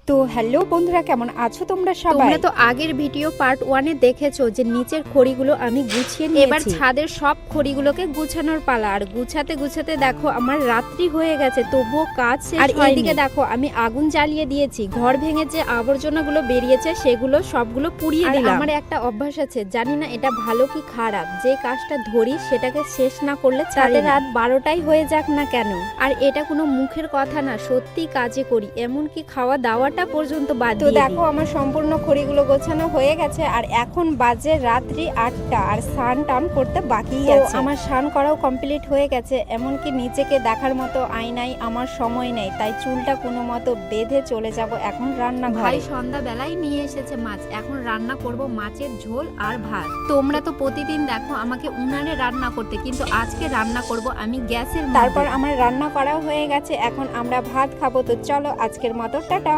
তো হ্যালো বন্ধুরা, কেমন আছো তোমরা সবাই? তোমরা তো আগের ভিডিও পার্ট 1 এ দেখেছো যে নিচের খড়িগুলো আমি গুছিয়ে নিয়েছি। এবার ছাদের সব খড়িগুলোকে গুছানোর পালা। আর গুছাতে গুছাতে দেখো আমার রাত্রি হয়ে গেছে, তবুও কাজ শেষ হয়নি। আর এদিকে দেখো আমি আগুন জ্বালিয়ে দিয়েছি। ঘর ভেঙে যে আবর্জনাগুলো বেরিয়েছে সেগুলো সবগুলো পুড়িয়ে দিলাম। আমার একটা অভ্যাস আছে, জানি না এটা ভালো কি খারাপ, যে কাজটা ধরি সেটাকে শেষ না করলে তাতে রাত 12টাই হয়ে যাক না কেন। আর এটা কোনো মুখের কথা না, সত্যি কাজে করি, এমনকি খাওয়া দাওয়াটা পর্যন্ত বাদ তো দিয়ে দেখো আমার সম্পূর্ণ খড়িগুলো গোছানো হয়ে গেছে। আর এখন বাজে রাত্রি 8টা, আর স্নান টান করতে বাকিই আছে। আমার স্নান করাও কমপ্লিট হয়ে গেছে, এমনকি নিচেকে দেখার মতো আয়নায় আমার সময় নেই, তাই চুলটা কোনো মতো বেঁধে চলে যাব এখন রান্নাঘরে। ভাই সন্ধ্যাবেলায় নিয়ে এসেছে মাছ, এখন রান্না করব মাছের ঝোল আর ভাত। তোমরা তো প্রতিদিন দেখো আমাকে উনানে রান্না করতে, কিন্তু আজকে রান্না করব আমি গ্যাসের মধ্যে। তারপর আমার রান্না করাও হয়ে গেছে, এখন আমরা ভাত খাবো। তো চলো আজকের মতো টাটা।